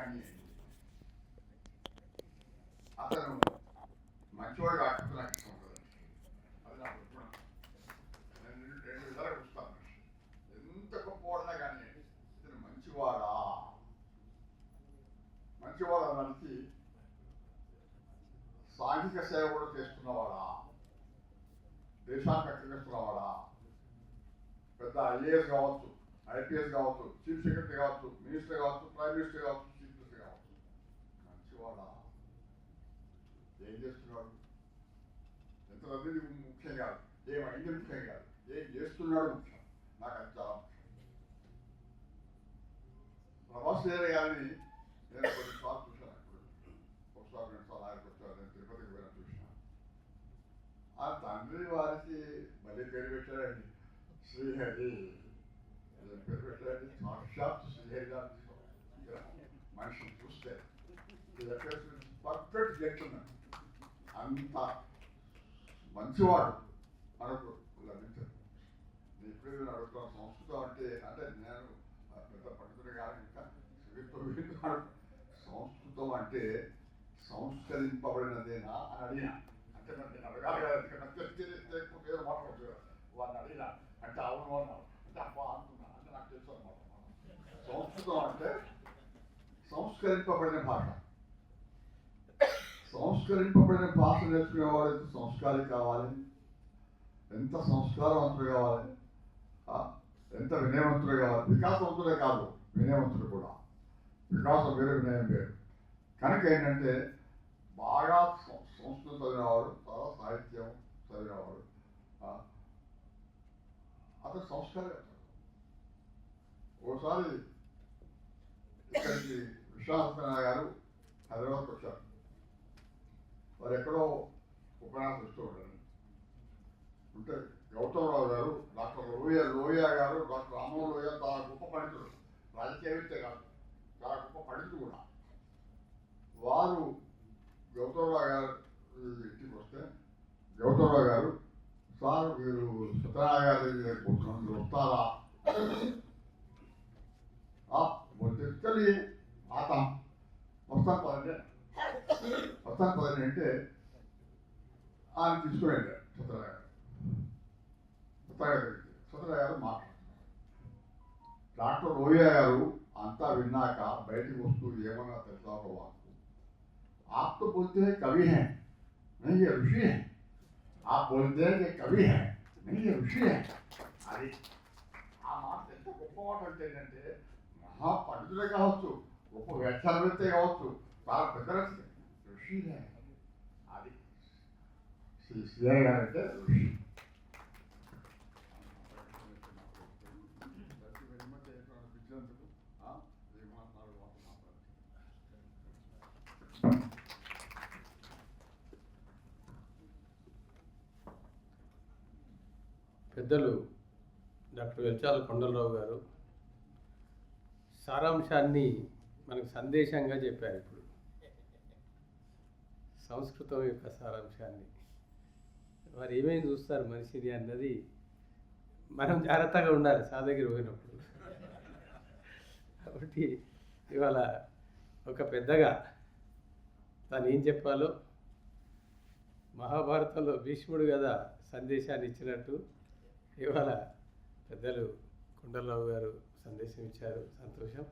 కానీ అతను మంచివాడు కాకపోతే నాకు ఇష్టం ఉంటుంది. అది నాకు ఎప్పుడు నేను రెండు విధాలుగా చూస్తాను. ఎంత గొప్పవాడన్నా కానీ ఇతను మంచివాడా మనిషి సాంఘిక సేవ కూడా చేస్తున్నవాడా, దేశానికి రక్షిస్తున్నవాడా, పెద్ద ఐఏఎస్ కావచ్చు, ఐపీఎస్ కావచ్చు, చీఫ్ సెక్రటరీ కావచ్చు, మినిస్టర్ కావచ్చు, ప్రైమ్ మినిస్టర్ కావచ్చు, చీఫ్ మినిస్టర్ కావచ్చు, మంచివాడా? ఏం చేస్తున్నాడు? ఎంతమంది ముఖ్యం కాదు, ఏమైంది ముఖ్యం కాదు, ఏం చేస్తున్నాడు ముఖ్యం. నాకు అది చాలా ముఖ్యం. ప్రభాస్ గారిని నేను కొన్నిసార్లు చూశాను. ఒకసారి 2 సార్లు ఆయనకు వచ్చారు. నేను తిరుపతికి పోయినా చూసిన. ఆ తండ్రి వారికి మళ్ళీ పేరు పెట్టాడండి, శ్రీహరి పేరు పెట్టాడండి. సాక్షాత్ శ్రీహరి గారు మనిషిని చూస్తే పర్ఫెక్ట్ చెప్తున్నాడు. అంత మంచివాడు మనకు లభించదు. నేను ఇప్పుడు నేను అడుగుతాను, సంస్కృతం అంటే నేను పెద్ద పండితుడు కాదు, ఇంకా సంస్కృతం అంటే సంస్కరింపబడినదేనా అని అడిగినా. అంటే నేను అడగాలి కదా, లేకపోతే మాట్లాడుతుంది వాడిని అడిగినా అంటే అవును అన్నాను. అంటే అబ్బా అనుకున్నా, అంటే నాకు తెలుసు అన్నమాట. సంస్కృతం అంటే సంస్కరింపబడిన భాష. సంస్కరింపబడిన భాష నేర్చుకునేవాడు ఎంత సంస్కారి కావాలి, ఎంత సంస్కారవంతుడు కావాలి, ఎంత వినయవంతుడు కావాలి. వికాసవంతుడే కాదు, వినయవంతుడు కూడా. వికాసం వేరు, వినయం వేరు. కనుక ఏంటంటే బాగా సంస్కృతం చదివినవాడు, చాలా సాహిత్యం చదివినవాడు, అతను సంస్కారం. ఓసారి ఇక్కడికి విశ్వనాథ గారు హైదరాబాద్కి వచ్చారు. వారు ఎక్కడో ఉపన్యాసం ఇస్తూ ఉంటారు. ఉంటే గౌతమరావు గారు, డాక్టర్ లోయ గారు, డాక్టర్ రామరావు లోయ చాలా గొప్ప పండితుడు, రాజకీయవేత్తే కాదు, చాలా గొప్ప పండితుడు కూడా. వారు గౌతమరావు గారు ఇంటికి వస్తే గౌతమరావు గారు, సార్ మీరు సత్యనారాయణ గారి దగ్గరికి పోతున్నాం, మీరు వస్తారా? చలి ఆతాం వస్తాను పదండి అంటే ఆయన తీసుకుని వెళ్ళారు. సత్యనారాయణ గారు మాట్లాడుతున్నారు. డాక్టర్ లోయ గారు అంతా విన్నాక బయటికి వస్తూ ఏమన్నా తెలుసా ఒక వాకు, आप तो बोलते हैं कवि हैं, नहीं ये ऋषि है. आप बोलते हैं कि कवि है, नहीं ये ऋषि है. అది ఆ మాట ఎంత గొప్ప మాట అంటే ఏంటంటే, మహా పండితులే కావచ్చు, గొప్ప వ్యాఖ్యానవేత్తే కావచ్చు, చాలా పెద్ద ఋషి. అది శ్రీ గారు అంటే ఋషి. పెద్దలు డాక్టర్ వెల్చాల కొండలరావు గారు సారాంశాన్ని మనకు సందేశంగా చెప్పారు. ఇప్పుడు సంస్కృతం యొక్క సారాంశాన్ని వారు ఏమేమి చూస్తారు మనిషిని అన్నది మనం జాగ్రత్తగా ఉండాలి సాధగిరి పోయినప్పుడు. కాబట్టి ఇవాళ ఒక పెద్దగా తను ఏం చెప్పాలో, మహాభారతంలో భీష్ముడు కదా సందేశాన్ని ఇచ్చినట్టు ఇవాళ పెద్దలు కొండలరావు గారు సందేశం ఇచ్చారు. సంతోషం.